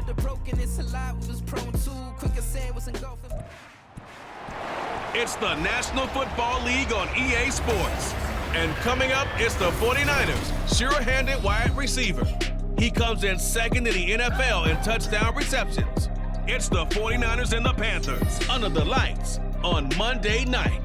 the broken, it's a lot we was prone to. Quicker saying was engulfing. It's the National Football League on EA Sports. And coming up, it's the 49ers, sure-handed wide receiver. He comes in second in the NFL in touchdown receptions. It's the 49ers and the Panthers under the lights on Monday night.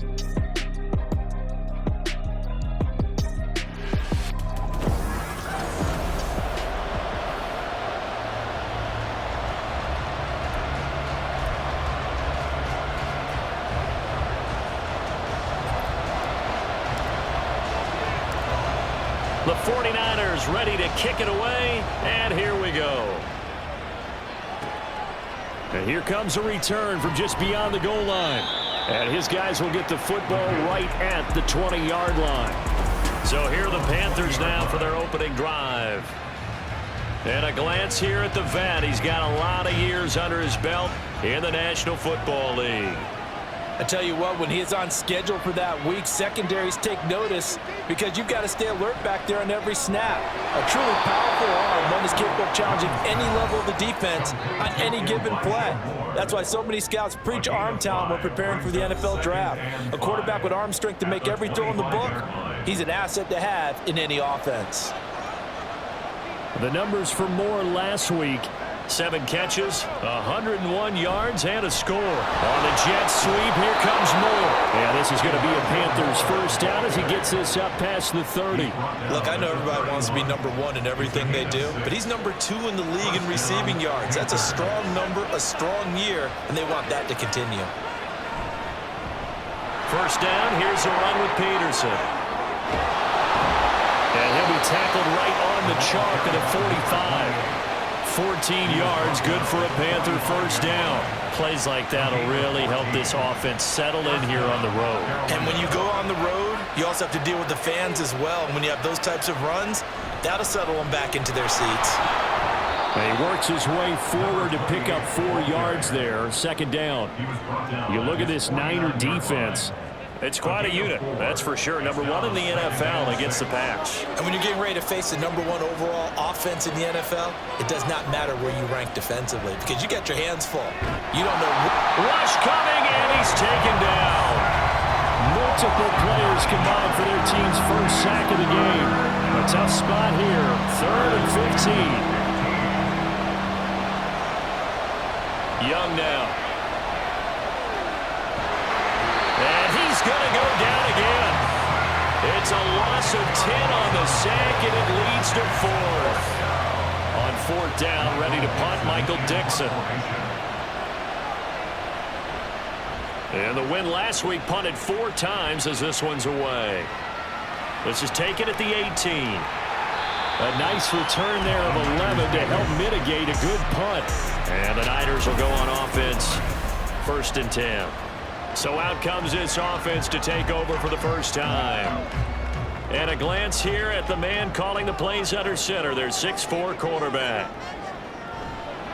The 49ers ready to kick it away, and here we go. And here comes a return from just beyond the goal line. And his guys will get the football right at the 20-yard line. So here are the Panthers now for their opening drive. And a glance here at the vet. He's got a lot of years under his belt in the National Football League. I tell you what, when he is on schedule for that week, secondaries take notice because you've got to stay alert back there on every snap. A truly powerful arm, one that's capable of challenging any level of the defense on any given play. That's why so many scouts preach arm talent when preparing for the NFL draft. A quarterback with arm strength to make every throw in the book, he's an asset to have in any offense. The numbers for Moore last week. 7 catches, 101 yards, and a score. On the jet sweep, here comes Moore. And this is going to be a Panthers first down as he gets this up past the 30. Look, I know everybody wants to be number one in everything they do, but he's number 2 in the league in receiving yards. That's a strong number, a strong year, and they want that to continue. First down, here's a run with Peterson. And he'll be tackled right on the chalk at a 45. 14 yards, good for a Panther first down. Plays like that will really help this offense settle in here on the road. And when you go on the road, you also have to deal with the fans as well. When you have those types of runs, that'll settle them back into their seats. And he works his way forward to pick up 4 yards there. Second down. You look at this Niner defense. It's quite a unit, that's for sure. Number 1 in the NFL against the pass. And when you're getting ready to face the number 1 overall offense in the NFL, it does not matter where you rank defensively because you got your hands full. You don't know. Rush coming, and he's taken down. Multiple players combined for their team's first sack of the game. A tough spot here, 3rd and 15. Young now. He's going to go down again. It's a loss of 10 on the sack, and it leads to 4th. On 4th down, ready to punt, Michael Dixon. And the win last week punted 4 times as this one's away. This is taken at the 18. A nice return there of 11 to help mitigate a good punt. And the Niners will go on offense, 1st and 10. So out comes this offense to take over for the first time. And a glance here at the man calling the plays under center, their 6'4" quarterback.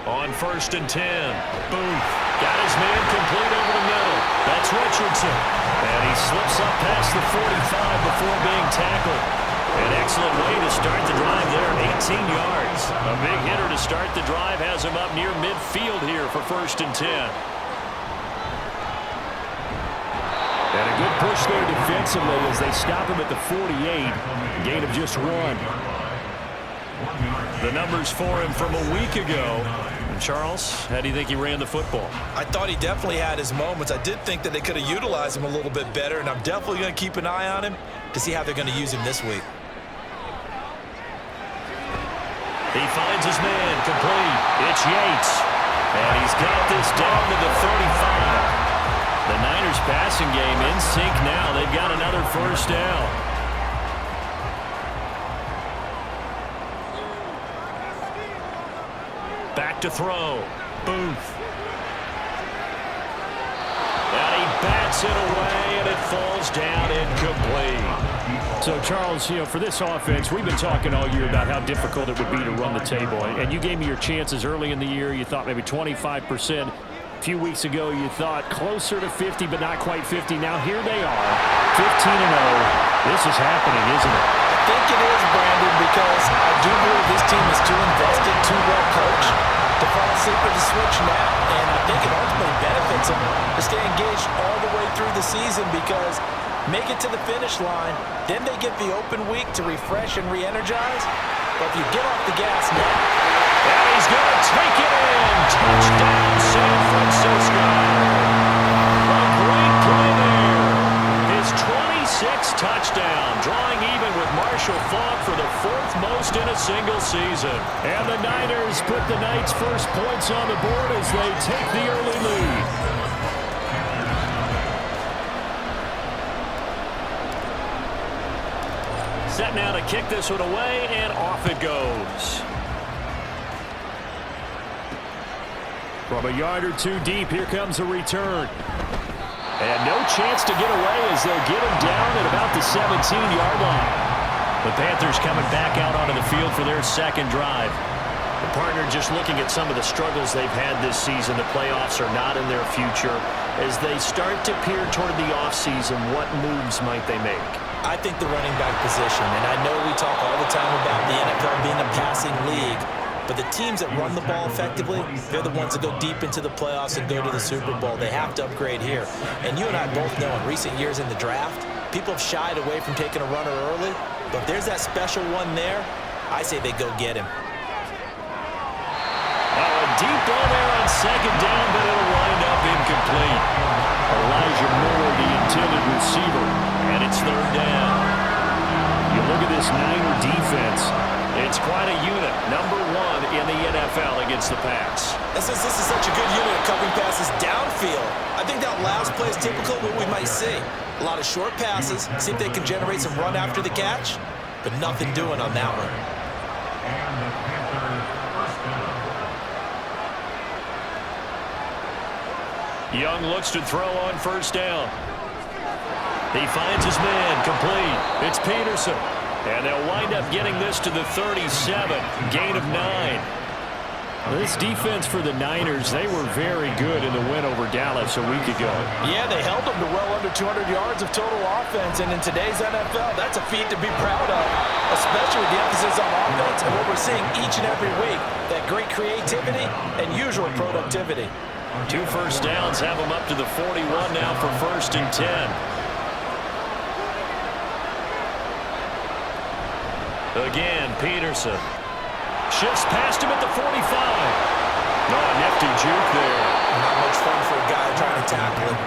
On 1st and 10, Booth got his man complete over the middle. That's Richardson. And he slips up past the 45 before being tackled. An excellent way to start the drive there, 18 yards. A big hitter to start the drive has him up near midfield here for 1st and 10. And a good push there defensively as they stop him at the 48. Gain of just 1. The numbers for him from a week ago. And Charles, how do you think he ran the football? I thought he definitely had his moments. I did think that they could have utilized him a little bit better, and I'm definitely going to keep an eye on him to see how they're going to use him this week. He finds his man complete. It's Yates. And he's got this down to the 35. The Niners passing game in sync now. They've got another first down. Back to throw. Booth. And he bats it away, and it falls down incomplete. So, Charles, for this offense, we've been talking all year about how difficult it would be to run the table. And you gave me your chances early in the year. You thought maybe 25%. A few weeks ago, you thought closer to 50, but not quite 50. Now, here they are, 15-0. This is happening, isn't it? I think it is, Brandon, because I do believe this team is too invested, too well coached to fall sleep of the switch now, and I think it ultimately benefits them to stay engaged all the way through the season because make it to the finish line, then they get the open week to refresh and re-energize. But if you get off the gas now, and he's going to take it in. Touchdown, San Francisco. A great play there. His 26th touchdown, drawing even with Marshall Faulk for the 4th most in a single season. And the Niners put the Knights' first points on the board as they take the early lead. Set now to kick this one away, and off it goes. From a yard or two deep, here comes a return. And no chance to get away as they'll get him down at about the 17-yard line. The Panthers coming back out onto the field for their second drive. The partner just looking at some of the struggles they've had this season. The playoffs are not in their future. As they start to peer toward the offseason, what moves might they make? I think the running back position, and I know we talk all the time about the NFL being a passing league, but the teams that run the ball effectively, they're the ones that go deep into the playoffs and go to the Super Bowl. They have to upgrade here. And you and I both know in recent years in the draft, people have shied away from taking a runner early, but if there's that special one there, I say they go get him. A deep ball there on second down, but it'll wind up incomplete. Elijah Moore, the intended receiver, and it's third down. You look at this Niner defense. It's quite a unit, number 1 in the NFL against the pass. And since this is such a good unit of covering passes downfield, I think that last play is typical of what we might see. A lot of short passes, see if they can generate some run after the catch, but nothing doing on that one. Young looks to throw on first down. He finds his man, complete. It's Peterson. And they'll wind up getting this to the 37, gain of 9. This defense for the Niners, they were very good in the win over Dallas a week ago. Yeah, they held them to well under 200 yards of total offense, and in today's NFL, that's a feat to be proud of, especially with the emphasis on offense and what we're seeing each and every week, that great creativity and usual productivity. 2 first downs have them up to the 41 now for 1st and 10. Again, Peterson. Shifts past him at the 45. No, nifty juke there. Not much fun for a guy trying to tackle him.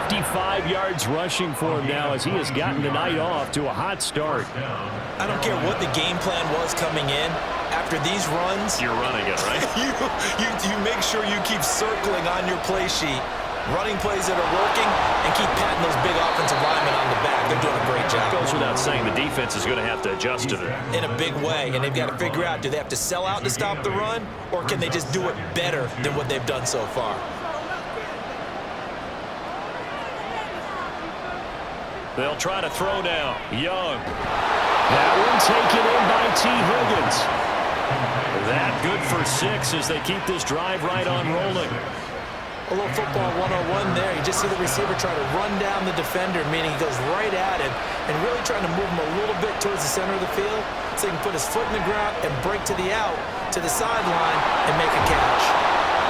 55 yards rushing for him now as he has gotten the night off to a hot start. I don't care what the game plan was coming in. After these runs, you're running it, right? you make sure you keep circling on your play sheet, running plays that are working, and keep patting those big offensive linemen on the back. They're doing a great job. It goes without saying the defense is going to have to adjust to it. In a big way, and they've got to figure out, do they have to sell out to stop the run, or can they just do it better than what they've done so far? They'll try to throw now. Young. That one taken in by T. Higgins. That good for 6 as they keep this drive right on rolling. A little football 101 there. You just see the receiver try to run down the defender, meaning he goes right at him and really trying to move him a little bit towards the center of the field so he can put his foot in the ground and break to the out, to the sideline, and make a catch.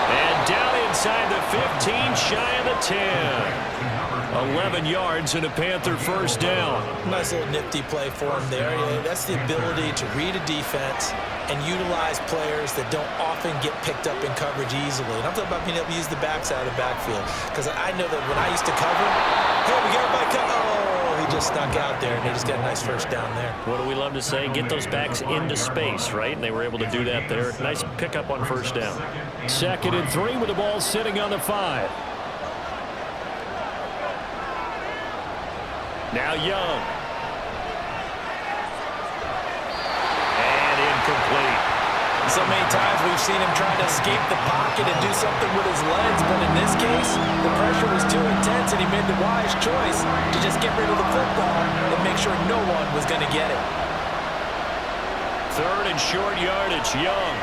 And down inside the 15, shy of the 10. 11 yards and a Panther first down. Nice little nifty play for him there. Yeah, that's the ability to read a defense and utilize players that don't often get picked up in coverage easily. And I'm talking about being able to use the backside of the backfield. Because I know that when I used to cover, hey, we got everybody covered. Oh, he just snuck out there, and they just got a nice first down there. What do we love to say? Get those backs into space, right? And they were able to do that there. Nice pickup on first down. 2nd and 3 with the ball sitting on the 5. Now Young. And incomplete. So many times we've seen him trying to escape the pocket and do something with his legs, but in this case, the pressure was too intense and he made the wise choice to just get rid of the football and make sure no one was going to get it. 3rd and short yardage, Young.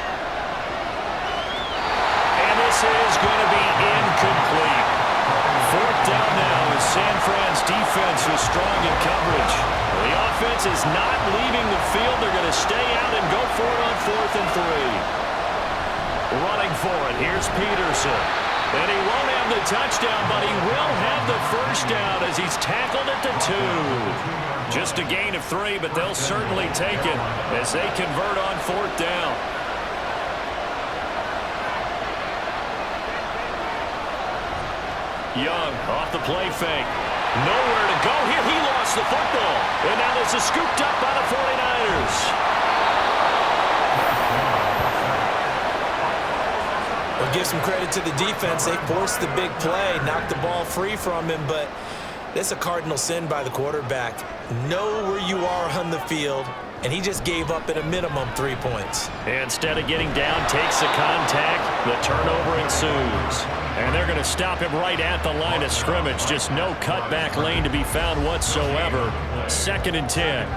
And this is going to be incomplete. 4th down now as San Fran's defense is strong in coverage. The offense is not leaving the field. They're going to stay out and go for it on 4th and 3. Running for it, here's Peterson. And he won't have the touchdown, but he will have the first down as he's tackled at the 2. Just a gain of 3, but they'll certainly take it as they convert on 4th down. Young off the play fake. Nowhere to go here. He lost the football. And now this is scooped up by the 49ers. Well, give some credit to the defense. They forced the big play, knocked the ball free from him, but that's a cardinal sin by the quarterback. Know where you are on the field, and he just gave up at a minimum 3 points. Instead of getting down, takes the contact. The turnover ensues. And they're going to stop him right at the line of scrimmage. Just no cutback lane to be found whatsoever. 2nd and 10.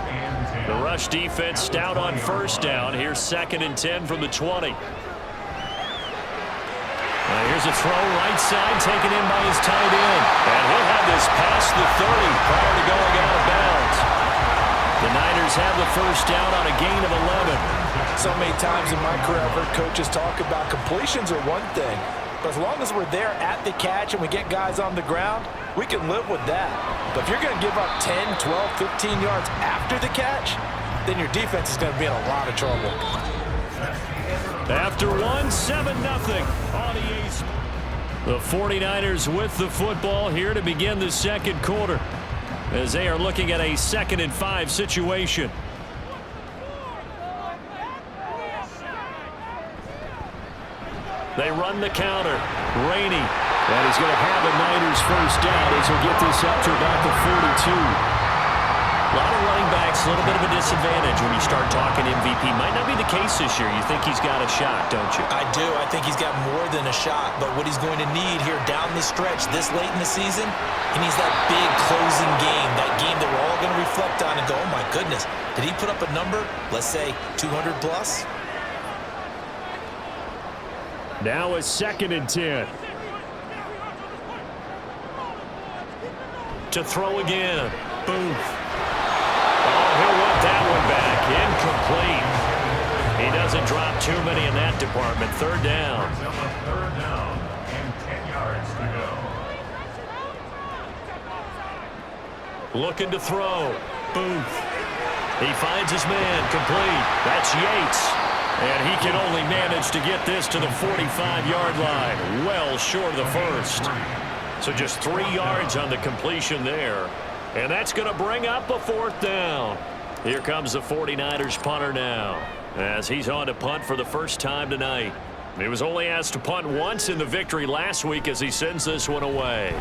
The rush defense stout on 1st down. Here's 2nd and 10 from the 20. Here's a throw right side taken in by his tight end. And he'll have this past the 30 prior to going out of bounds. The Niners have the first down on a gain of 11. So many times in my career, I've heard coaches talk about completions are one thing. But as long as we're there at the catch and we get guys on the ground, we can live with that. But if you're going to give up 10, 12, 15 yards after the catch, then your defense is going to be in a lot of trouble. After 1, 7-0 on EA Sports. The 49ers with the football here to begin the 2nd quarter as they are looking at a 2nd and 5 situation. They run the counter. Rainey. And he's going to have a Niners first down as he'll get this up to about the 42. A lot of running backs, a little bit of a disadvantage when you start talking MVP. Might not be the case this year. You think he's got a shot, don't you? I do. I think he's got more than a shot. But what he's going to need here down the stretch this late in the season, he needs that big closing game, that game that we're all going to reflect on and go, oh, my goodness, did he put up a number, let's say 200 plus? Now a 2nd and 10. To throw again. Boom. He'll want that one back. Incomplete. He doesn't drop too many in that department. 3rd down. 3rd down and 10 yards to go. Looking to throw. Booth. He finds his man. Complete. That's Yates. And he can only manage to get this to the 45-yard line. Well short of the first. So just 3 yards on the completion there. And that's going to bring up a 4th down. Here comes the 49ers punter now as he's on to punt for the first time tonight. He was only asked to punt once in the victory last week as he sends this one away.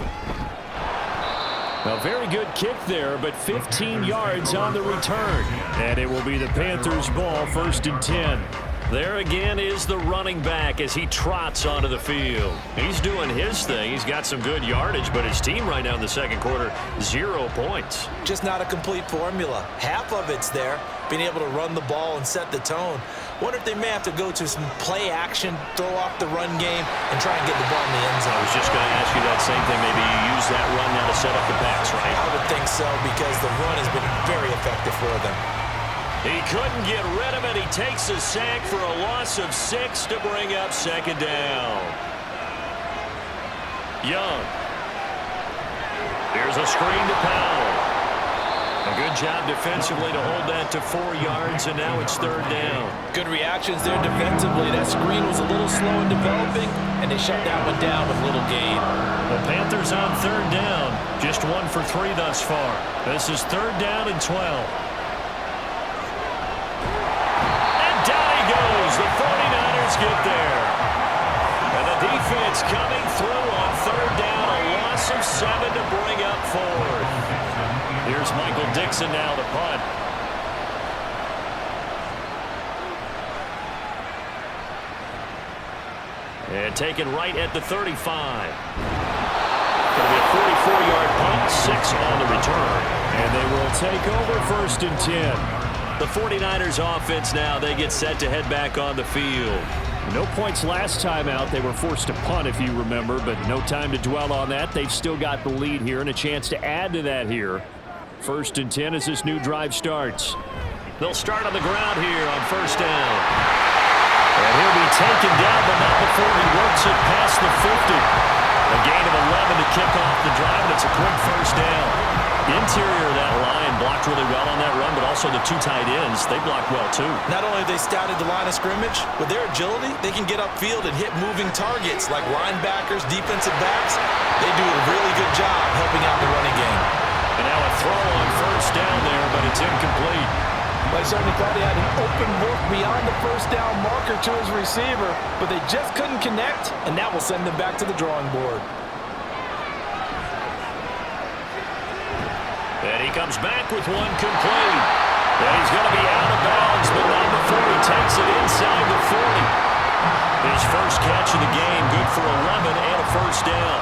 A very good kick there, but 15 yards on the return. And it will be the Panthers' ball, 1st and 10. There again is the running back as he trots onto the field. He's doing his thing. He's got some good yardage, but his team right now in the 2nd quarter, 0 points. Just not a complete formula. Half of it's there, being able to run the ball and set the tone. Wonder if they may have to go to some play action, throw off the run game, and try and get the ball in the end zone. I was just going to ask you that same thing. Maybe you use that run now to set up the pass, right? I would think so because the run has been very effective for them. He couldn't get rid of it. He takes a sack for a loss of 6 to bring up 2nd down. Young. Here's a screen to Powell. A good job defensively to hold that to 4 yards, and now it's 3rd down. Good reactions there defensively. That screen was a little slow in developing, and they shut that one down with little gain. The Panthers on 3rd down. Just 1 for 3 thus far. This is 3rd down and 12. The 49ers get there. And the defense coming through on 3rd down. A loss of 7 to bring up 4th. Here's Michael Dixon now to punt. And taken right at the 35. Going to be a 44-yard punt, 6 on the return. And they will take over 1st and 10. The 49ers offense now, they get set to head back on the field. No points last time out. They were forced to punt, if you remember, but no time to dwell on that. They've still got the lead here and a chance to add to that here. 1st and 10 as this new drive starts. They'll start on the ground here on 1st down. And he'll be taken down, but not before he works it past the 50. A gain of 11 to kick off the drive, and it's a quick first down. The interior of that line blocked really well on that run, but also the two tight ends, they blocked well too. Not only have they scouted the line of scrimmage, with their agility, they can get upfield and hit moving targets like linebackers, defensive backs. They do a really good job helping out the running game. And now a throw on first down there, but it's incomplete. I certainly thought he had an open look beyond the first down marker to his receiver, but they just couldn't connect, and that will send them back to the drawing board. And he comes back with one complete. And he's going to be out of bounds, but not before he takes it inside the 40. His first catch of the game, good for 11 and a first down.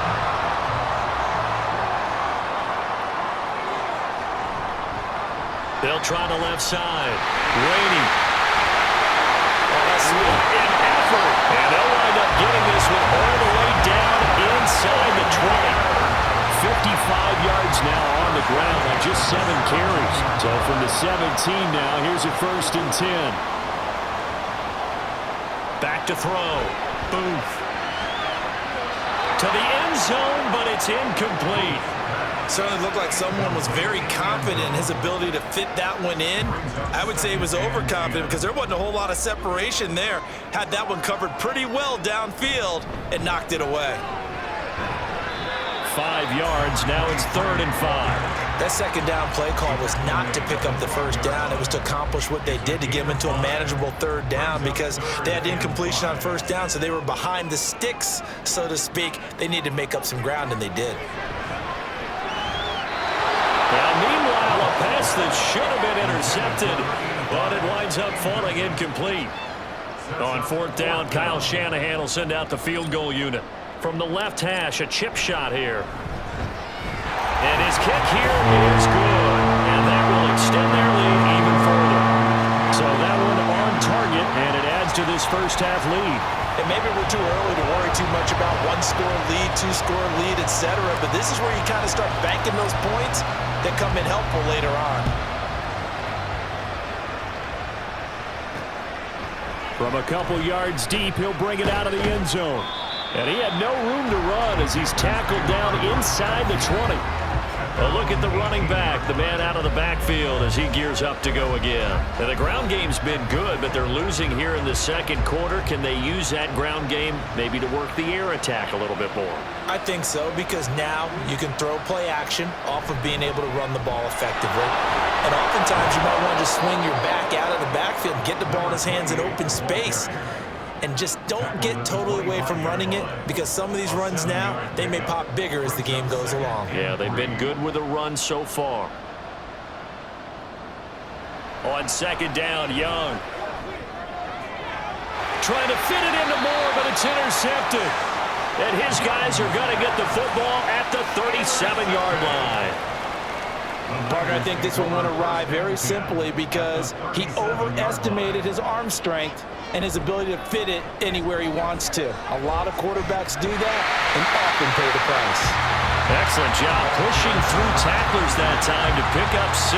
They'll try the left side. Rainey. What an effort. And they'll wind up getting this one all the way down inside the 20. 55 yards now on the ground on just 7 carries. So from the 17 now, here's a 1st and 10. Back to throw. Booth. To the end zone, but it's incomplete. Certainly looked like someone was very confident in his ability to fit that one in. I would say he was overconfident because there wasn't a whole lot of separation there. Had that one covered pretty well downfield and knocked it away. 5 yards, now it's 3rd and 5. That second down play call was not to pick up the first down. It was to accomplish what they did to get them into a manageable 3rd down because they had incompletion on first down, so they were behind the sticks, so to speak. They needed to make up some ground, and they did. Now, meanwhile, a pass that should have been intercepted, but it winds up falling incomplete. On 4th down, Kyle Shanahan will send out the field goal unit. From the left hash, a chip shot here. And his kick here is good. And that will extend their lead even further. So that one on target, and it adds to this first half lead. And maybe we're too early to worry too much about 1-score lead, 2-score lead, etc. But this is where you kind of start banking those points that come in helpful later on. From a couple yards deep, he'll bring it out of the end zone. And he had no room to run as he's tackled down inside the 20. A look at the running back, the man out of the backfield as he gears up to go again. And the ground game's been good, but they're losing here in the second quarter. Can they use that ground game maybe to work the air attack a little bit more? I think so, because now you can throw play action off of being able to run the ball effectively. And oftentimes you might want to just swing your back out of the backfield and get the ball in his hands in open space. And just don't get totally away from running it, because some of these runs now, they may pop bigger as the game goes along. Yeah, they've been good with the run so far. On 2nd down, Young. Trying to fit it into Moore, but it's intercepted. And his guys are going to get the football at the 37-yard line. Parker, I think this one went awry very simply because he overestimated his arm strength and his ability to fit it anywhere he wants to. A lot of quarterbacks do that and often pay the price. Excellent job pushing through tacklers that time to pick up 6.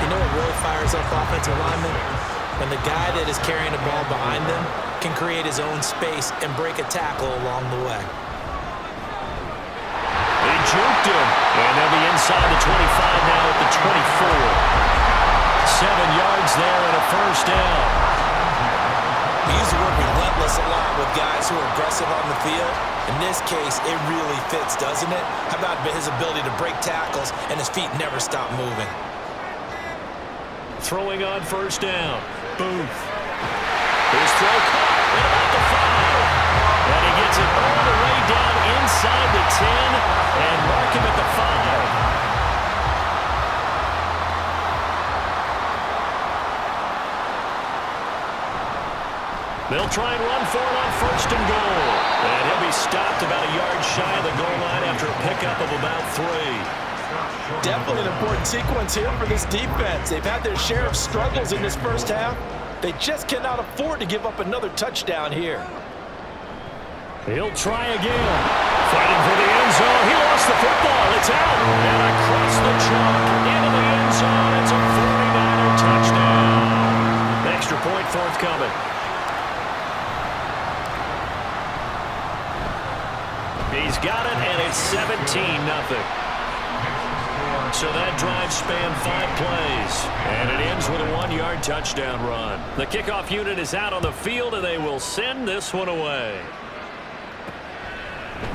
You know what really fires up offensive linemen? When the guy that is carrying the ball behind them can create his own space and break a tackle along the way. They juked him, and they'll be inside the 25 now at the 24. 7 yards there and a first down. We use the word relentless a lot with guys who are aggressive on the field. In this case, it really fits, doesn't it? How about his ability to break tackles and his feet never stop moving? Throwing on first down. Booth. His throw caught at about the 5. And he gets it all the way down inside the 10 and mark him at the 5. They'll try and run for it on 1st and goal. And he'll be stopped about a yard shy of the goal line after a pickup of about 3. Definitely an important sequence here for this defense. They've had their share of struggles in this first half. They just cannot afford to give up another touchdown here. He'll try again. Fighting for the end zone. He lost the football. It's out. And across the chalk into the end zone. It's a 49er touchdown. Extra point forthcoming. He's got it, and it's 17-0. So that drive spanned 5 plays, and it ends with a 1-yard touchdown run. The kickoff unit is out on the field, and they will send this one away.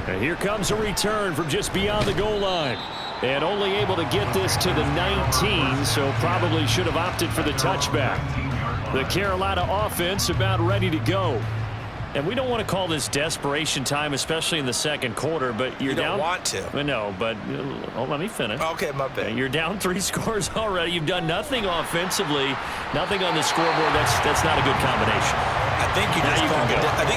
And here comes a return from just beyond the goal line. And only able to get this to the 19, so probably should have opted for the touchback. The Carolina offense about ready to go. And we don't want to call this desperation time, especially in the second quarter, but you're down. You don't want to. No, but let me finish. Okay, my bad. You're down 3 scores already. You've done nothing offensively, nothing on the scoreboard. That's not a good combination. I think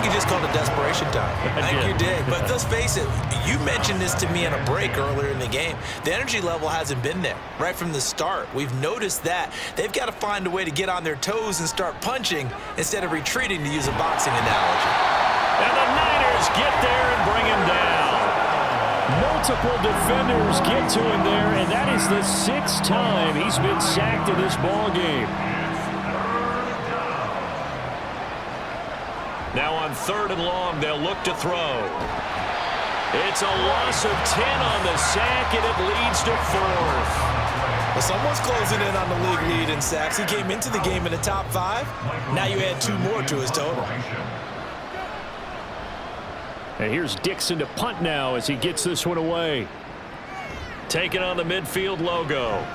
you just called it desperation time. I think you did. But let's face it, you mentioned this to me in a break earlier in the game. The energy level hasn't been there right from the start. We've noticed that. They've got to find a way to get on their toes and start punching instead of retreating, to use a boxing analogy. And the Niners get there and bring him down. Multiple defenders get to him there, and that is the 6th time he's been sacked in this ball game. Now on 3rd and long, they'll look to throw. It's a loss of 10 on the sack, and it leads to 4th. Well, someone's closing in on the league lead in sacks. He came into the game in the top 5. Now you add 2 more to his total. And here's Dixon to punt now as he gets this one away. Taking on the midfield logo.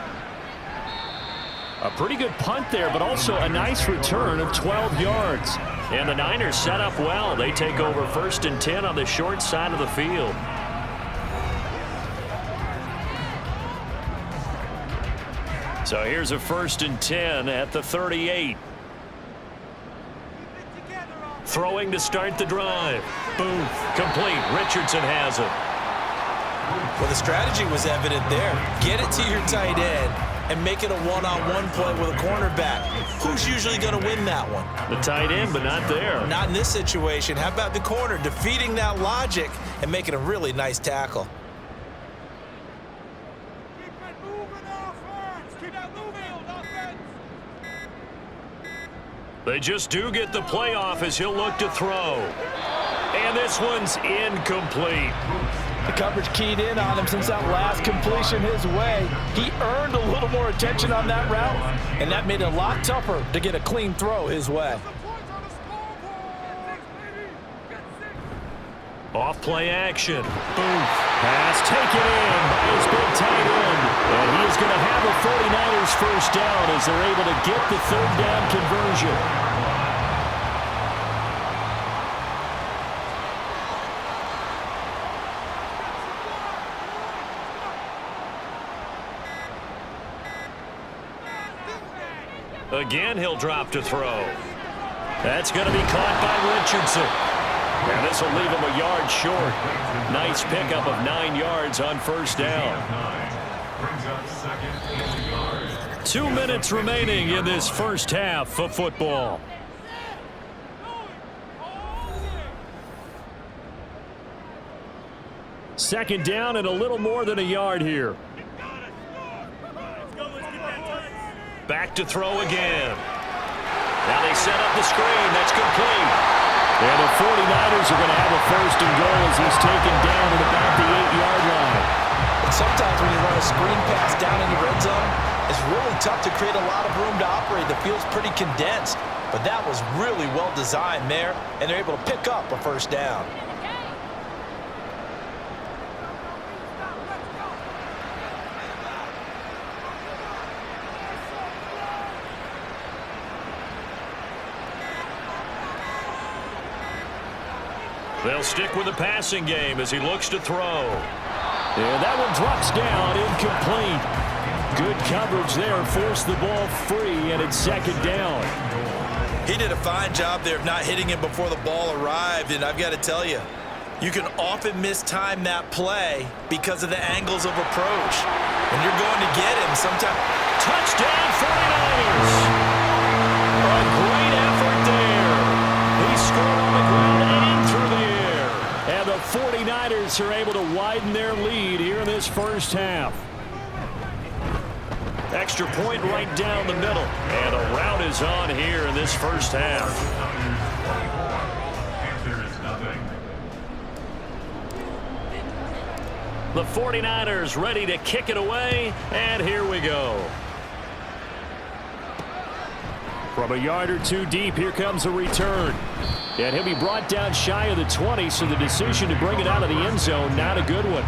A pretty good punt there, but also a nice return of 12 yards. And the Niners set up well. They take over 1st and 10 on the short side of the field. So here's a 1st and 10 at the 38. Throwing to start the drive. Boom. Complete. Richardson has it. Well, the strategy was evident there. Get it to your tight end and make it a one-on-one play with a cornerback. Who's usually going to win that one? The tight end, but not there. Not in this situation. How about the corner defeating that logic and making a really nice tackle? Keep it moving, offense. Keep it moving, offense. They just do get the playoff as he'll look to throw. And this one's incomplete. The coverage keyed in on him since that last completion his way. He earned a little more attention on that route, and that made it a lot tougher to get a clean throw his way. Off play action. Boom. Pass taken in by his big tight end. And he is going to have a 49ers first down as they're able to get the 3rd down conversion. Again, he'll drop to throw. That's going to be caught by Richardson. And this will leave him a yard short. Nice pickup of 9 yards on 1st down. 2 minutes remaining in this first half of football. Second down and a little more than a yard here. Back to throw again. Now they set up the screen. That's complete. And the 49ers are going to have a 1st and goal as he's taken down at about the 8-yard line. And sometimes when you run a screen pass down in the red zone, it's really tough to create a lot of room to operate. The field's pretty condensed. But that was really well designed there, and they're able to pick up a 1st down. They'll stick with the passing game as he looks to throw. And that one drops down, incomplete. Good coverage there, forced the ball free, and it's 2nd down. He did a fine job there of not hitting him before the ball arrived, and I've got to tell you, you can often mistime that play because of the angles of approach. When you're going to get him, sometimes... Touchdown, 49ers! A great effort there. He scored on the ground and through the air. And the 49ers are able to widen their lead here in this first half. Extra point right down the middle. And a rout is on here in this first half. The 49ers ready to kick it away, and here we go. From a yard or two deep, here comes a return. And he'll be brought down shy of the 20, so the decision to bring it out of the end zone, not a good one.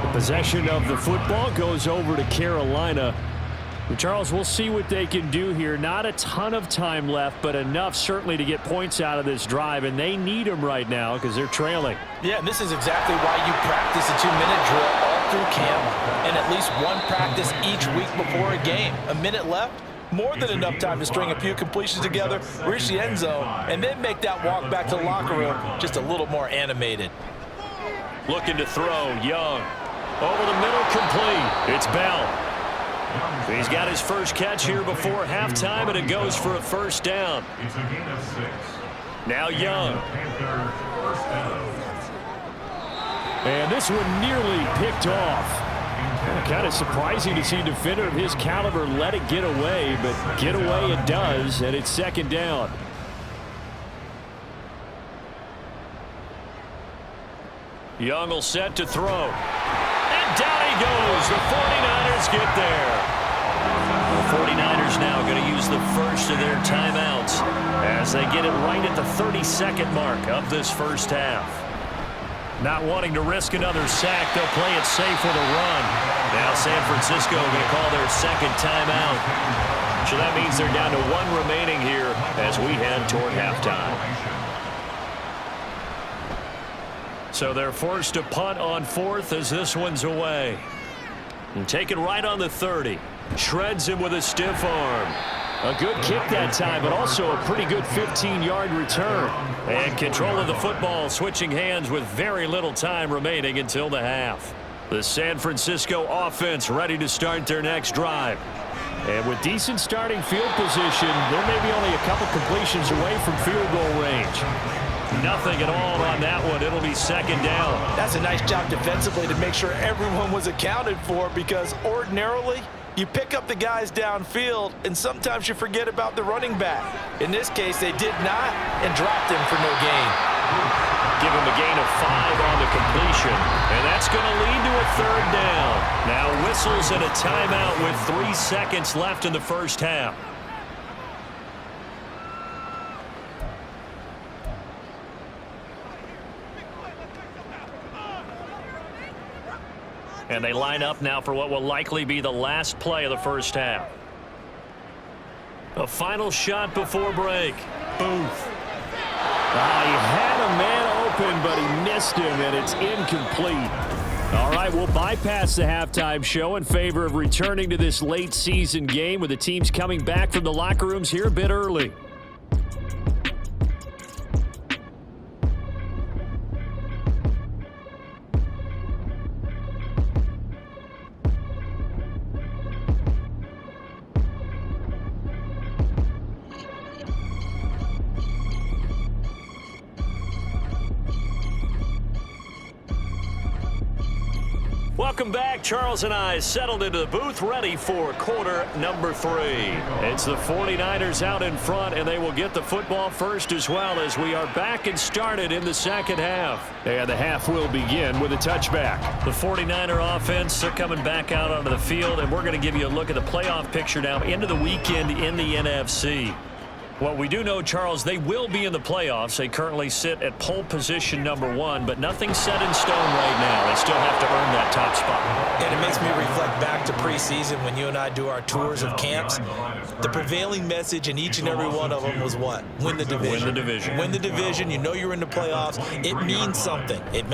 The possession of the football goes over to Carolina. Charles, we'll see what they can do here. Not a ton of time left, but enough certainly to get points out of this drive, and they need them right now because they're trailing. Yeah, and this is exactly why you practice a 2-minute drill all through camp and at least one practice each week before a game. A minute left, more than enough time to string a few completions together, reach the end zone, and then make that walk back to the locker room just a little more animated. Looking to throw, Young. Over the middle, complete. It's Bell. He's got his first catch here before halftime, and it goes for a first down. Now Young. And this one nearly picked off. Kind of surprising to see a defender of his caliber let it get away, but get away it does, and it's second down. Young will set to throw. And down he goes. The 49ers get there. The 49ers now going to use the first of their timeouts as they get it right at the 30-second mark of this first half. Not wanting to risk another sack, they'll play it safe with a run. Now San Francisco going to call their second timeout. So that means they're down to one remaining here as we head toward halftime. So they're forced to punt on fourth as this one's away. And take it right on the 30. Shreds him with a stiff arm. A good kick that time, but also a pretty good 15-yard return. And control of the football switching hands with very little time remaining until the half. The San Francisco offense ready to start their next drive. And with decent starting field position, they're maybe only a couple completions away from field goal range. Nothing at all on that one. It'll be second down. That's a nice job defensively to make sure everyone was accounted for, because ordinarily you pick up the guys downfield and sometimes you forget about the running back. In this case, they did not and dropped him for no gain. Give him a gain of 5 on the completion, and that's going to lead to a third down. Now whistles and a timeout with 3 seconds left in the first half. And they line up now for what will likely be the last play of the first half. A final shot before break. Booth. He had a man open, but he missed him, and it's incomplete. All right, we'll bypass the halftime show in favor of returning to this late season game with the teams coming back from the locker rooms here a bit early. Welcome back. Charles and I settled into the booth ready for quarter number 3. It's the 49ers out in front, and they will get the football first as well as we are back and started in the second half. And the half will begin with a touchback. The 49er offense, they're coming back out onto the field, and we're going to give you a look at the playoff picture now into the weekend in the NFC. Well, we do know, Charles, they will be in the playoffs. They currently sit at pole position number 1, but nothing's set in stone right now. They still have to earn that top spot. And it makes me reflect back to preseason when you and I do our tours of camps. The prevailing message in each and every one of them was what? Win the division. Win the division. Win the division. You know you're in the playoffs. It means something. It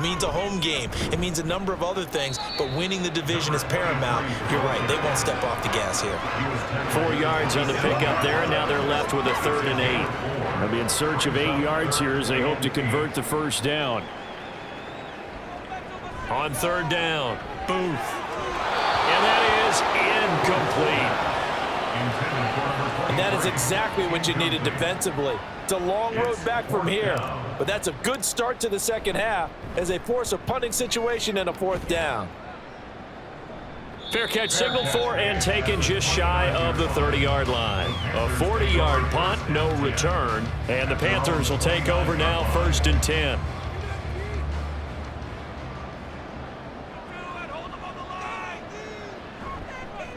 means a home game. It means a number of other things, but winning the division is paramount. You're right. They won't step off the gas here. 4 yards on the pickup there, and now they're left with a 3rd and 8. They'll be in search of 8 yards here as they hope to convert the first down. On 3rd down, Booth. And that is incomplete. And that is exactly what you needed defensively. It's a long road back from here, but that's a good start to the second half as they force a punting situation and a 4th down. Fair catch signaled for and taken just shy of the 30-yard line. A 40-yard punt, no return. And the Panthers will take over now, 1st and 10.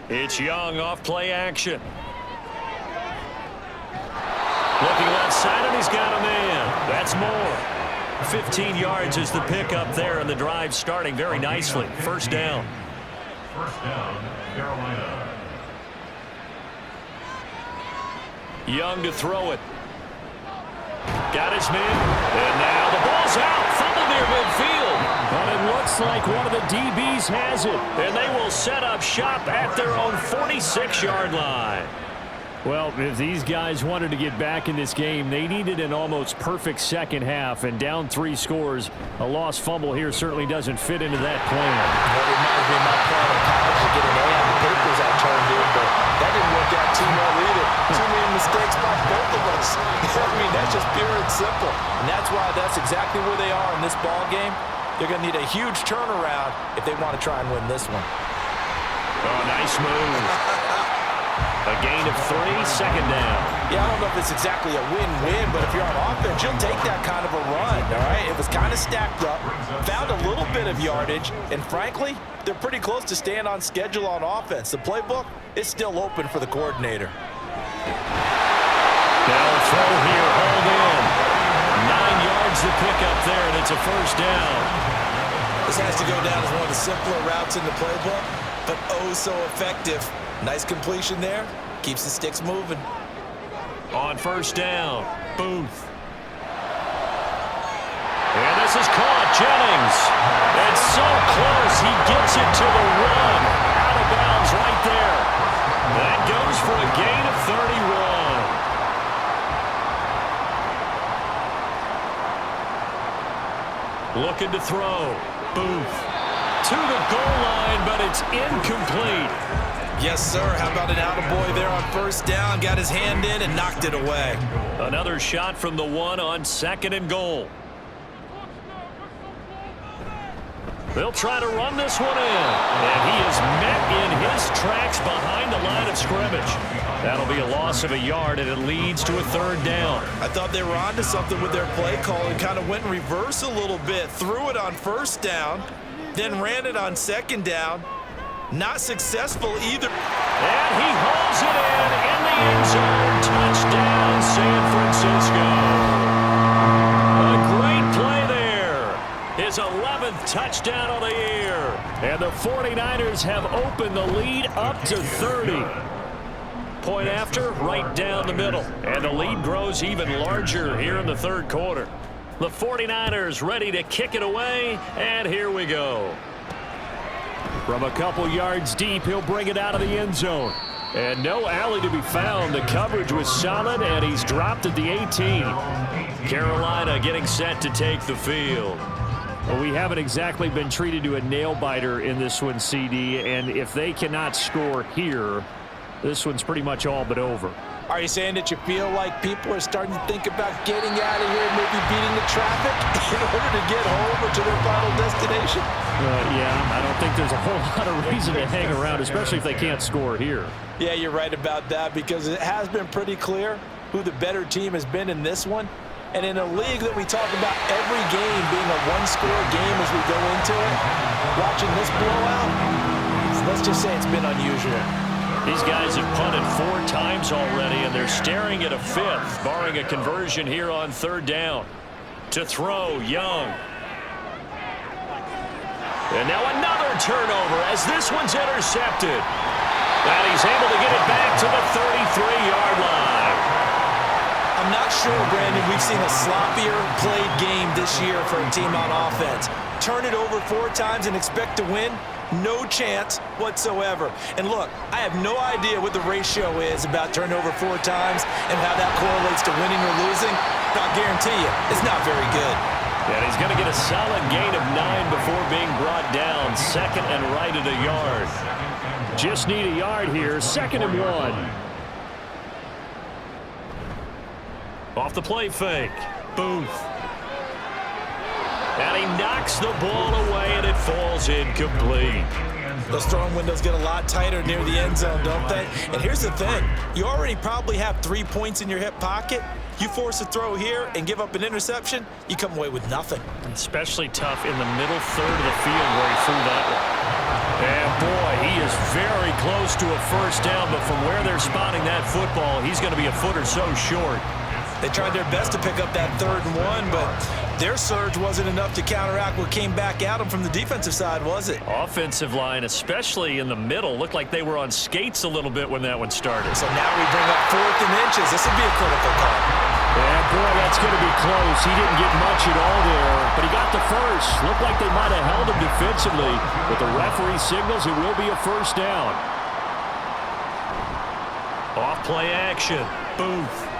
It's Young off play action. Looking left side, and he's got a man. That's more. 15 yards is the pickup there, and the drive starting very nicely. First down. First down, Carolina. Young to throw it. Got his man, and now the ball's out. Fumble near midfield. But it looks like one of the DBs has it. And they will set up shop at their own 46-yard line. Well, if these guys wanted to get back in this game, they needed an almost perfect second half, and down 3 scores. A lost fumble here certainly doesn't fit into that plan. That reminds me of my plan in college to get an A on the papers I turned in, but that didn't work out too well either. Too many mistakes by both of us. I mean, that's just pure and simple. And that's why that's exactly where they are in this ball game. They're going to need a huge turnaround if they want to try and win this one. Oh, nice move. A gain of 3, second down. Yeah, I don't know if it's exactly a win-win, but if you're on offense, you'll take that kind of a run, all right? It was kind of stacked up, found a little bit of yardage, and frankly, they're pretty close to staying on schedule on offense. The playbook is still open for the coordinator. Now a throw here, hold in. 9 yards to pick up there, and it's a first down. This has to go down as one of the simpler routes in the playbook, but oh so effective. Nice completion there. Keeps the sticks moving. On first down, Booth. And this is caught, Jennings. It's so close, he gets it to the run. Out of bounds right there. That goes for a gain of 31. Looking to throw. Booth. To the goal line, but it's incomplete. Yes, sir. How about an attaboy there on first down? Got his hand in and knocked it away. Another shot from the 1 on 2nd and goal. They'll try to run this one in. And he is met in his tracks behind the line of scrimmage. That'll be a loss of a yard, and it leads to a 3rd down. I thought they were onto something with their play call and kind of went in reverse a little bit. Threw it on first down, then ran it on 2nd down. Not successful either. And he hauls it in the end zone. Touchdown, San Francisco. A great play there. His 11th touchdown of the year. And the 49ers have opened the lead up to 30. Point after, right down the middle. And the lead grows even larger here in the 3rd quarter. The 49ers ready to kick it away, and here we go. From a couple yards deep, he'll bring it out of the end zone. And no alley to be found. The coverage was solid, and he's dropped at the 18. Carolina getting set to take the field. Well, we haven't exactly been treated to a nail-biter in this one, CD, and if they cannot score here, this one's pretty much all but over. Are you saying that you feel like people are starting to think about getting out of here and maybe beating the traffic in order to get home or to their final destination? Yeah, I don't think there's a whole lot of reason to hang around, especially if they can't score here. Yeah, you're right about that because it has been pretty clear who the better team has been in this one. And in a league that we talk about every game being a one-score game as we go into it, watching this blowout, let's just say it's been unusual. These guys have punted 4 times already, and they're staring at a 5th, barring a conversion here on 3rd down. To throw, Young. And now another turnover as this one's intercepted. And he's able to get it back to the 33-yard line. I'm not sure, Brandon, we've seen a sloppier played game this year for a team on offense. Turn it over 4 times and expect to win? No chance whatsoever. And look, I have no idea what the ratio is about turnover 4 times and how that correlates to winning or losing. But I'll guarantee you, it's not very good. And he's going to get a solid gain of 9 before being brought down. 2nd and right at a yard. Just need a yard here. 2nd and 1. Off the play fake. Booth. And he knocks the ball away, and it falls incomplete. Those throwing windows get a lot tighter near the end zone, don't they? And here's the thing. You already probably have 3 points in your hip pocket. You force a throw here and give up an interception, you come away with nothing. Especially tough in the middle third of the field where he threw that one. And boy, he is very close to a first down, but from where they're spotting that football, he's going to be a foot or so short. They tried their best to pick up that 3rd and 1, but their surge wasn't enough to counteract what came back at them from the defensive side, was it? Offensive line, especially in the middle, looked like they were on skates a little bit when that one started. So now we bring up 4th and inches. This would be a critical call. Yeah, boy, that's going to be close. He didn't get much at all there, but he got the first. Looked like they might have held him defensively, but the referee signals it will be a first down. Off play action. Booth.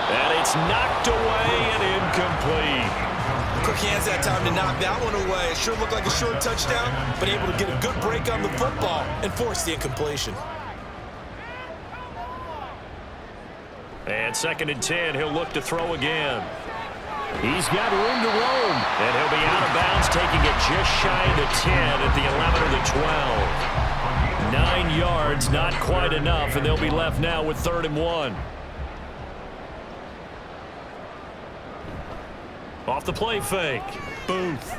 And it's knocked away and incomplete. Quick hands that time to knock that one away. It sure looked like a short touchdown, but able to get a good break on the football and force the incompletion. And 2nd and 10, he'll look to throw again. He's got room to roam. And he'll be out of bounds, taking it just shy of the 10 at the 11 or the 12. 9 yards, not quite enough, and they'll be left now with 3rd and 1. Off the play fake. Booth.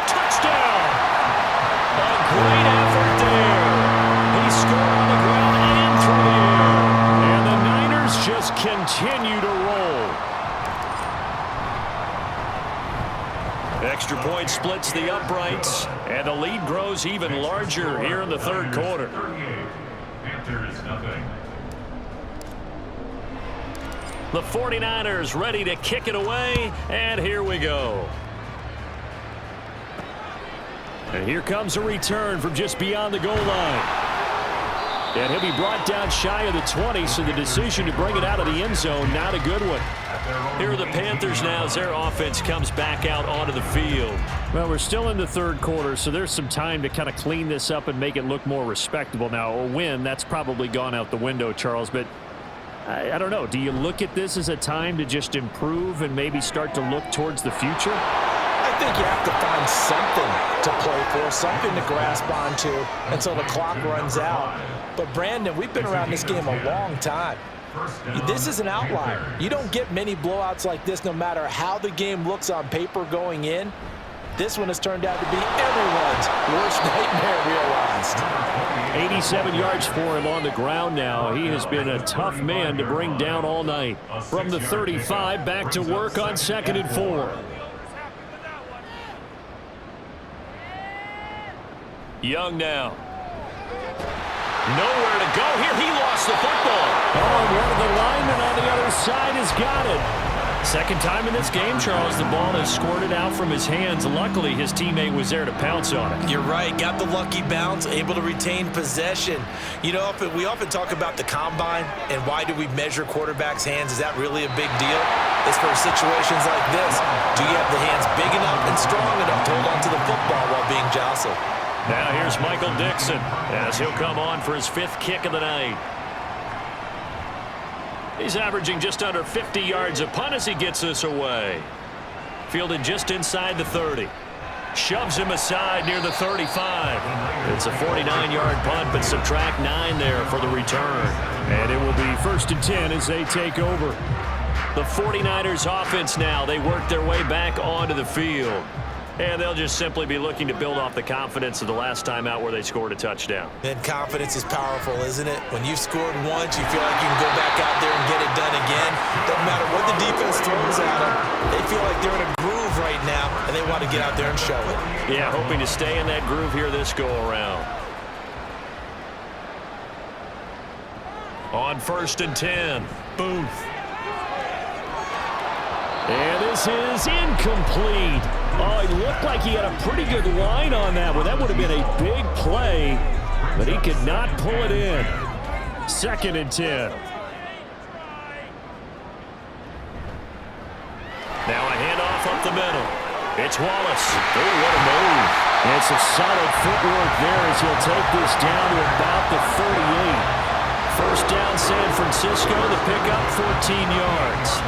Touchdown! A great effort there. He scored on the ground and through the air. And the Niners just continue to roll. Extra point splits the uprights, and the lead grows even larger here in the 3rd quarter. 38. Panthers nothing. The 49ers ready to kick it away, and here we go. And here comes a return from just beyond the goal line. And he'll be brought down shy of the 20, so the decision to bring it out of the end zone, not a good one. Here are the Panthers now as their offense comes back out onto the field. Well, we're still in the 3rd quarter, so there's some time to kind of clean this up and make it look more respectable. Now, a win, that's probably gone out the window, Charles, but I don't know. Do you look at this as a time to just improve and maybe start to look towards the future? I think you have to find something to play for, something to grasp onto until the clock runs out. But, Brandon, we've been around this game a long time. This is an outlier. You don't get many blowouts like this no matter how the game looks on paper going in. This one has turned out to be everyone's worst nightmare realized. 87 yards for him on the ground now. He has been a tough man to bring down all night. From the 35, back to work on 2nd and 4. Young now. Nowhere to go here. He lost the football. Oh, and one of the linemen on the other side has got it. Second time in this game, Charles, the ball has squirted out from his hands. Luckily, his teammate was there to pounce on it. You're right. Got the lucky bounce, able to retain possession. You know, we often talk about the combine and why do we measure quarterbacks' hands. Is that really a big deal? It's for situations like this. Do you have the hands big enough and strong enough to hold on to the football while being jostled? Now here's Michael Dixon as he'll come on for his 5th kick of the night. He's averaging just under 50 yards a punt as he gets this away. Fielded just inside the 30. Shoves him aside near the 35. It's a 49-yard punt, but subtract 9 there for the return. And it will be 1st and 10 as they take over. The 49ers offense now, they work their way back onto the field. And they'll just simply be looking to build off the confidence of the last time out where they scored a touchdown. And confidence is powerful, isn't it? When you've scored once, you feel like you can go back out there and get it done again. Doesn't matter what the defense throws at them. They feel like they're in a groove right now, and they want to get out there and show it. Yeah, hoping to stay in that groove here this go-around. On 1st and 10, Booth. And this is incomplete. Oh, it looked like he had a pretty good line on that one. That would have been a big play, but he could not pull it in. 2nd and 10. Now a handoff up the middle. It's Wallace. Oh, what a move. And some solid footwork there as he'll take this down to about the 38. First down, San Francisco. The pickup, 14 yards.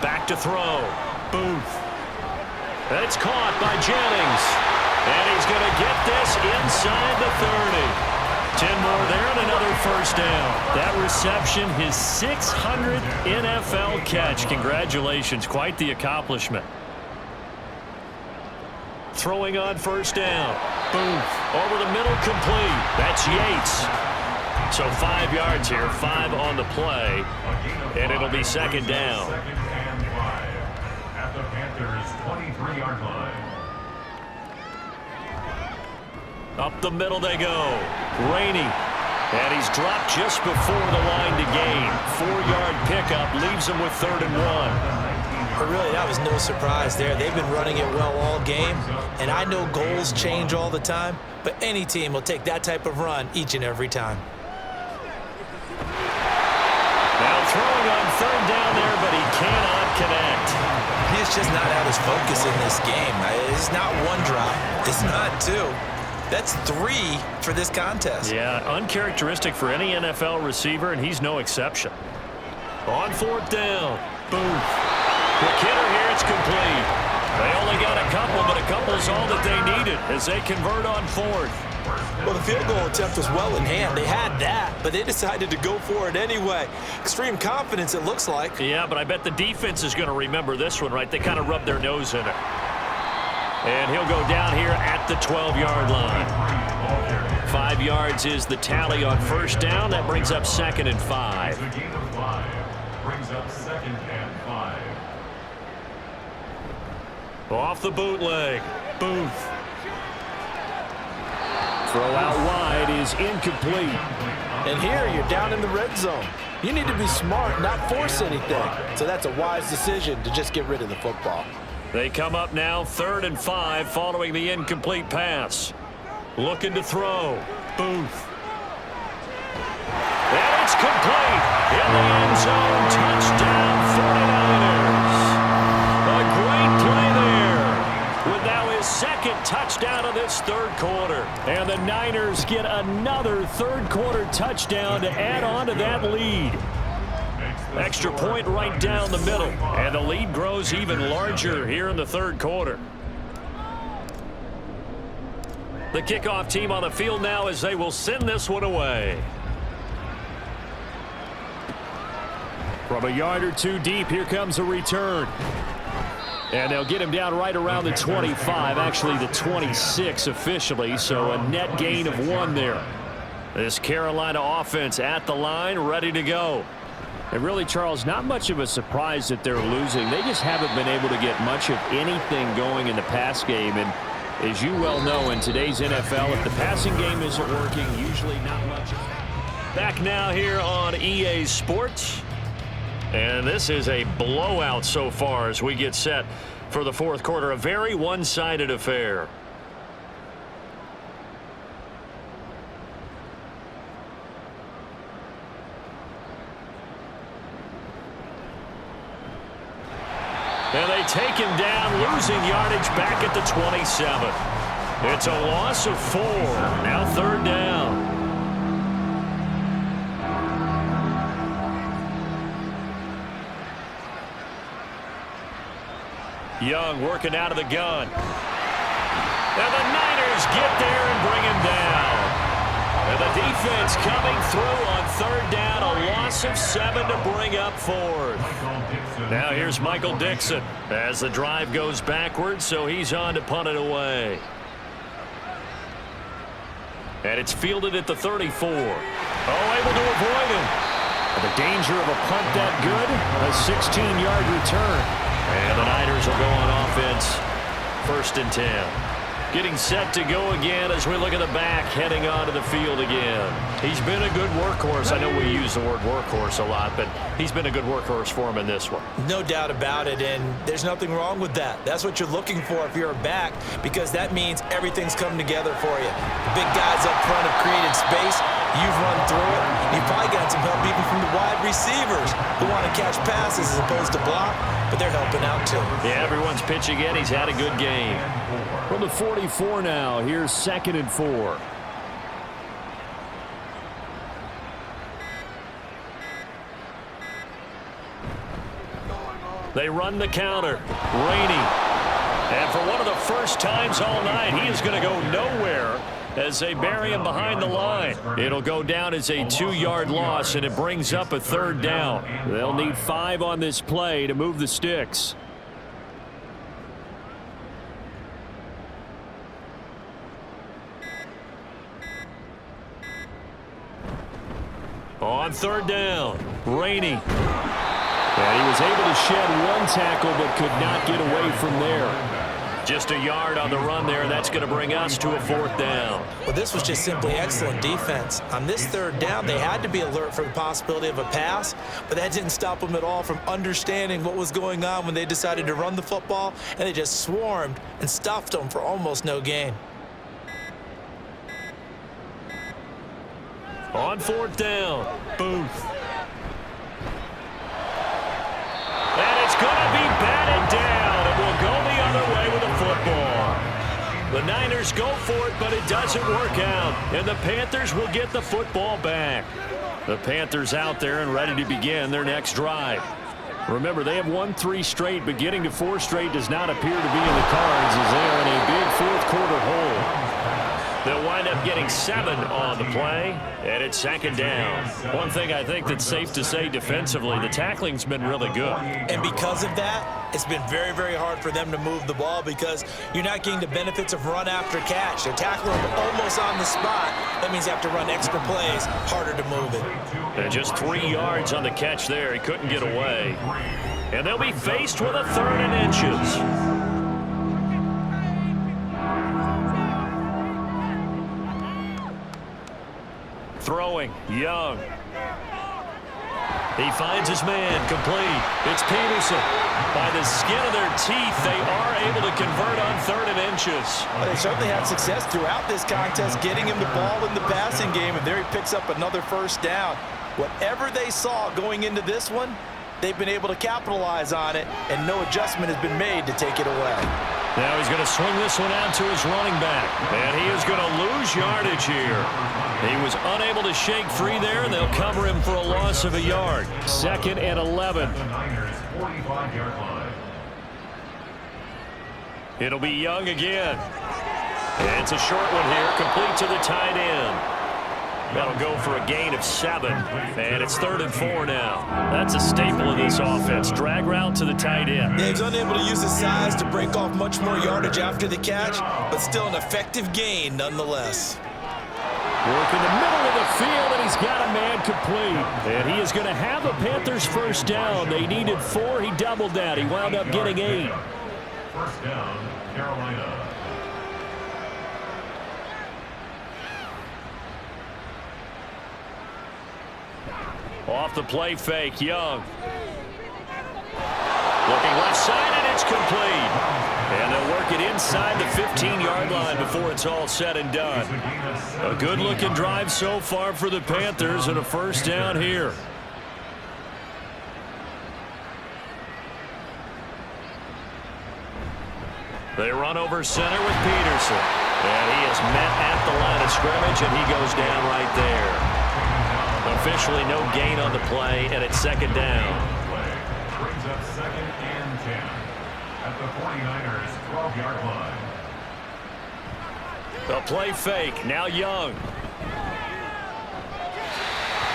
Back to throw. Booth. It's caught by Jennings. And he's going to get this inside the 30. 10 more there and another first down. That reception, his 600th NFL catch. Congratulations, quite the accomplishment. Throwing on first down. Boom. Over the middle, complete. That's Yates. So 5 yards here, 5 on the play, and it'll be second down. Second and 5 at the Panthers' 23-yard line. Up the middle they go. Rainey. And he's dropped just before the line to gain. 4-yard pickup leaves him with 3rd and 1. But really, that was no surprise there. They've been running it well all game, and I know goals change all the time, but any team will take that type of run each and every time. Now throwing on 3rd down there, but he cannot connect. He's just not at his focus in this game. It's not 1 drop. It's not 2. That's 3 for this contest. Yeah, uncharacteristic for any NFL receiver, and he's no exception. On 4th down. Boom. Quick hitter here, it's complete. They only got a couple, but a couple's all that they needed as they convert on 4th. Well, the field goal attempt was well in hand. They had that, but they decided to go for it anyway. Extreme confidence, it looks like. Yeah, but I bet the defense is going to remember this one, right? They kind of rubbed their nose in it. And he'll go down here at the 12-yard line. 5 yards is the tally on first down. That brings up 2nd and 5. The gain of 5 brings up 2nd and 5. Off the bootleg. Booth. Throw out wide is incomplete. And here you're down in the red zone. You need to be smart, not force anything. So that's a wise decision to just get rid of the football. They come up now 3rd and 5 following the incomplete pass. Looking to throw. Booth. And it's complete. In the end zone. Touchdown 49ers. A great play there. With now his 2nd touchdown of this 3rd quarter. And the Niners get another 3rd quarter touchdown to add on to that lead. Extra point right down the middle. And the lead grows even larger here in the 3rd quarter. The kickoff team on the field now as they will send this one away. From a yard or 2 deep, here comes a return. And they'll get him down right around the 25, actually the 26 officially, so a net gain of 1 there. This Carolina offense at the line, ready to go. And really, Charles, not much of a surprise that they're losing. They just haven't been able to get much of anything going in the pass game. And as you well know, in today's NFL, if the passing game isn't working, usually not much. Back now here on EA Sports. And this is a blowout so far as we get set for the 4th quarter. A very one-sided affair. And they take him down, losing yardage back at the 27. It's a loss of 4. Now 3rd down. Young working out of the gun. And the Niners get there and bring him down. And the defense coming through on 3rd down. A loss of 7 to bring up 4th. Now here's Michael Dixon as the drive goes backwards, so he's on to punt it away. And it's fielded at the 34. Oh, able to avoid him. The danger of a punt that good, a 16-yard return. And the Niners will go on offense, 1st and 10. Getting set to go again as we look at the back, heading onto the field again. He's been a good workhorse. I know we use the word workhorse a lot, but he's been a good workhorse for him in this one. No doubt about it, and there's nothing wrong with that. That's what you're looking for if you're a back, because that means everything's come together for you. The big guys up front have created space. You've run through it. You've probably got some help even from the wide receivers who want to catch passes as opposed to block, but they're helping out too. Yeah, everyone's pitching in. He's had a good game. From the 44 now, here's 2nd and 4. They run the counter. Rainey. And for one of the first times all night, he is going to go nowhere as they bury him behind the line. It'll go down as a 2-yard loss, and it brings up a 3rd down. They'll need 5 on this play to move the sticks. On 3rd down, Rainey. And he was able to shed 1 tackle but could not get away from there. Just a yard on the run there. That's going to bring us to a 4th down. Well, this was just simply excellent defense. On this 3rd down, they had to be alert for the possibility of a pass, but that didn't stop them at all from understanding what was going on when they decided to run the football, and they just swarmed and stuffed them for almost no gain. On 4th down, Booth. And it's going to be batted down. It will go the other way with a football. The Niners go for it, but it doesn't work out. And the Panthers will get the football back. The Panthers out there and ready to begin their next drive. Remember, they have won 3 straight, but getting to 4 straight does not appear to be in the cards as they are in a big 4th quarter hole. They'll wind up getting 7 on the play, and it's 2nd down. One thing I think that's safe to say defensively, the tackling's been really good. And because of that, it's been very, very hard for them to move the ball because you're not getting the benefits of run after catch. They're tackling them almost on the spot. That means you have to run extra plays, harder to move it. And just 3 yards on the catch there. He couldn't get away. And they'll be faced with a 3rd and inches. Throwing, Young. He finds his man, complete. It's Peterson. By the skin of their teeth, they are able to convert on 3rd and inches. Well, they certainly had success throughout this contest, getting him the ball in the passing game, and there he picks up another 1st down. Whatever they saw going into this one, they've been able to capitalize on it, and no adjustment has been made to take it away. Now he's going to swing this one out to his running back, and he is going to lose yardage here. He was unable to shake free there, and they'll cover him for a loss of a yard. 2nd and 11. The Niners' 45-yard line. It'll be Young again. And it's a short one here, complete to the tight end. That'll go for a gain of 7, and it's 3rd and 4 now. That's a staple of this offense. Drag route to the tight end. Yeah, he's unable to use his size to break off much more yardage after the catch, but still an effective gain nonetheless. Work in the middle of the field, and he's got a man complete. And he is going to have a Panthers 1st down. They needed 4. He doubled that. He wound up getting 8. 1st down, Carolina. Off the play fake, Young. Looking left side, and it's complete. And they'll work it inside the 15-yard line before it's all said and done. A good-looking drive so far for the Panthers, and a 1st down here. They run over center with Peterson. And he is met at the line of scrimmage, and he goes down right there. Officially no gain on the play, and it's 2nd down. Brings up 2nd and 10 at the 49ers' 12-yard line. A play fake. Now Young.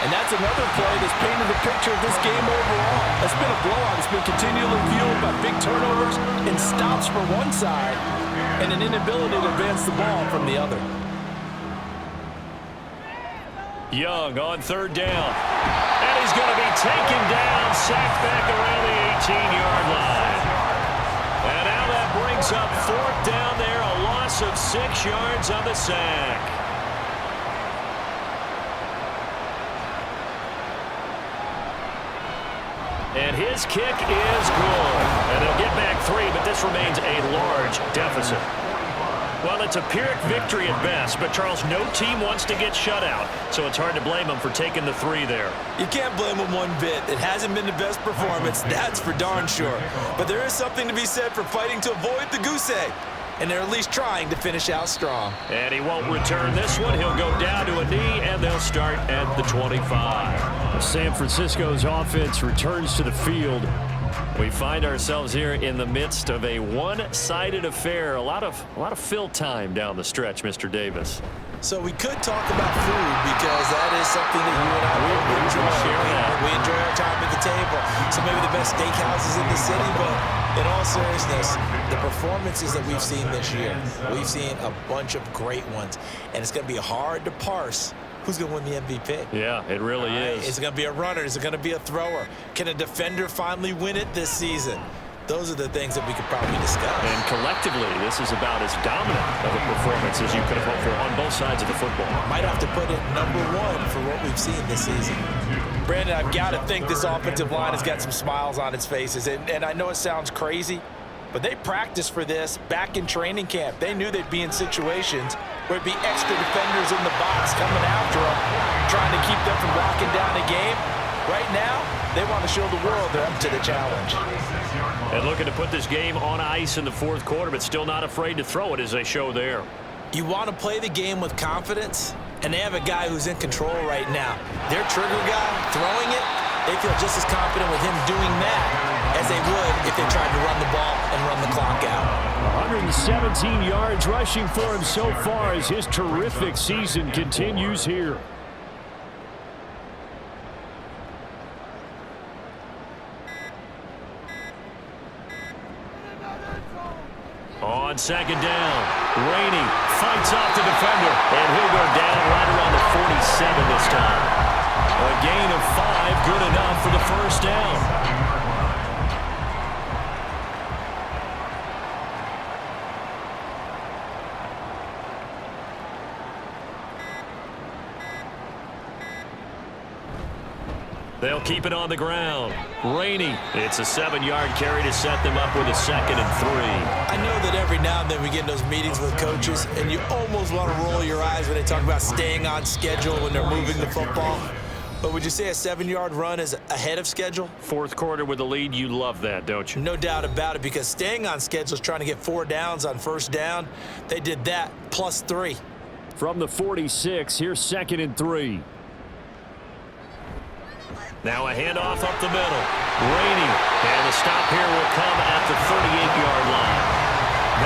And that's another play that's painted the picture of this game overall. It's been a blowout. It's been continually fueled by big turnovers and stops for one side and an inability to advance the ball from the other. Young on 3rd down. And he's going to be taken down, sacked back around the 18-yard line. And now that brings up 4th down there, a loss of 6 yards on the sack. And his kick is good. And they'll get back 3, but this remains a large deficit. Well, it's a Pyrrhic victory at best, but Charles, no team wants to get shut out, so it's hard to blame them for taking the 3 there. You can't blame them one bit. It hasn't been the best performance, that's for darn sure. But there is something to be said for fighting to avoid the goose egg, and they're at least trying to finish out strong. And he won't return this one. He'll go down to a knee, and they'll start at the 25. San Francisco's offense returns to the field. We find ourselves here in the midst of a one-sided affair. A lot of fill time down the stretch, Mr. Davis. So we could talk about food because that is something that you and I both enjoy. We enjoy our time at the table. So maybe the best steakhouses in the city, but in all seriousness, the performances that we've seen this year, we've seen a bunch of great ones, and it's going to be hard to parse who's going to win the MVP. Yeah, it really is. Is it going to be a runner? Is it going to be a thrower? Can a defender finally win it this season? Those are the things that we could probably discuss. And collectively, this is about as dominant of a performance as you could have hoped for on both sides of the football. Might have to put it number one for what we've seen this season. Brandon, I've got to think this offensive line has got some smiles on its faces. And I know it sounds crazy, but they practiced for this back in training camp. They knew they'd be in situations where it'd be extra defenders in the box coming after them, trying to keep them from locking down a game. Right now, they want to show the world they're up to the challenge. And looking to put this game on ice in the fourth quarter, but still not afraid to throw it as they show there. You want to play the game with confidence, and they have a guy who's in control right now. Their trigger guy throwing it, they feel just as confident with him doing that as they would if they tried to run the ball and run the clock out. 117 yards rushing for him so far as his terrific season continues here. On second down, Rainey fights off the defender, and he'll go down right around the 47 this time. A gain of 5, good enough for the first down. They'll keep it on the ground. Rainey, it's a 7-yard carry to set them up with a 2nd and 3. I know that every now and then we get in those meetings with coaches, and you almost want to roll your eyes when they talk about staying on schedule when they're moving the football. But would you say a 7-yard run is ahead of schedule? Fourth quarter with the lead, you love that, don't you? No doubt about it, because staying on schedule is trying to get 4 downs on first down. They did that, plus 3. From the 46, here's 2nd and 3. Now a handoff up the middle. Rainey, and the stop here will come at the 38-yard line.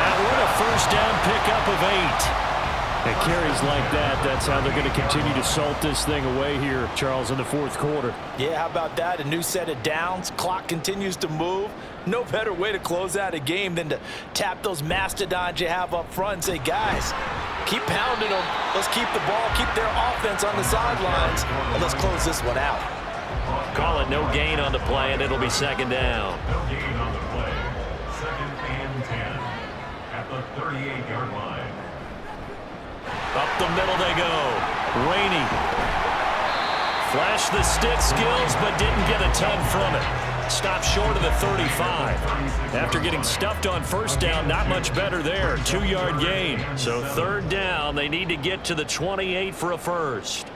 That one a first down pickup of 8. It carries like that. That's how they're going to continue to salt this thing away here, Charles, in the fourth quarter. Yeah, how about that? A new set of downs. Clock continues to move. No better way to close out a game than to tap those mastodons you have up front and say, guys, keep pounding them. Let's keep the ball, keep their offense on the sidelines, and let's close this one out. Call it no gain on the play, and it'll be 2nd down. No gain on the play. 2nd and 10 at the 38-yard line. Up the middle they go. Rainey flashed the stick skills, but didn't get a ton from it. Stopped short of the 35. After getting stuffed on first down, not much better there. 2-yard gain. So 3rd down, they need to get to the 28 for a first.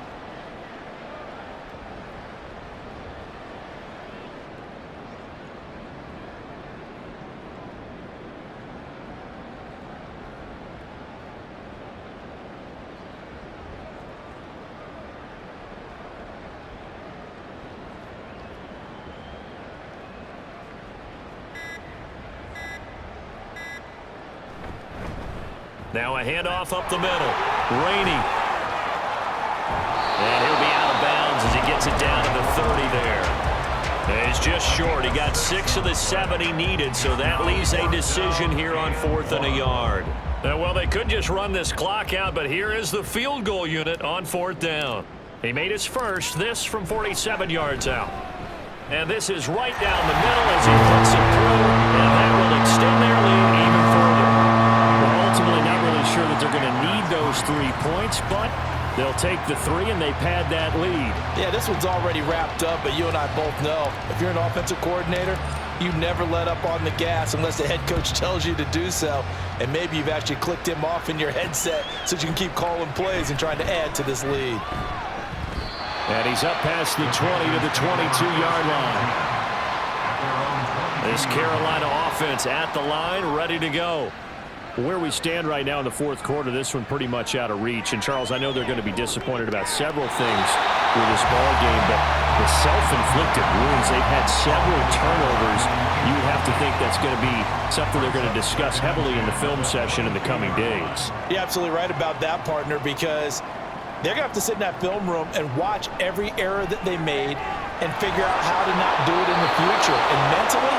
Now a handoff up the middle. Rainey. And he'll be out of bounds as he gets it down to the 30 there. And he's just short. He got 6 of the 7 he needed, so that leaves a decision here on 4th and a yard. Well, they could just run this clock out, but here is the field goal unit on 4th down. He made his first, this from 47 yards out. And this is right down the middle as he puts it through, and that will extend their lead even further. Ultimately, not really sure that they're going to need those 3 points, but they'll take the 3 and they pad that lead. Yeah, this one's already wrapped up, but you and I both know if you're an offensive coordinator, you never let up on the gas unless the head coach tells you to do so. And maybe you've actually clicked him off in your headset so you can keep calling plays and trying to add to this lead. And he's up past the 20 to the 22-yard line. This Carolina offense at the line, ready to go. Where we stand right now in the fourth quarter, this one pretty much out of reach. And, Charles, I know they're going to be disappointed about several things with this ball game, but the self-inflicted wounds, they've had several turnovers. You would have to think that's going to be something they're going to discuss heavily in the film session in the coming days. You're absolutely right about that, partner, because they're going to have to sit in that film room and watch every error that they made and figure out how to not do it in the future. And mentally,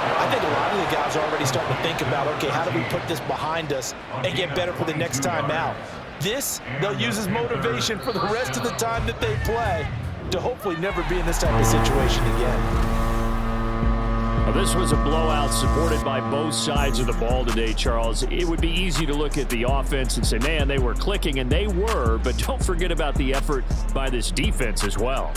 I think a lot of the guys are already starting to think about, okay, how do we put this behind us and get better for the next time out? This, they'll use as motivation for the rest of the time that they play to hopefully never be in this type of situation again. Well, this was a blowout supported by both sides of the ball today, Charles. It would be easy to look at the offense and say, man, they were clicking, and they were, but don't forget about the effort by this defense as well.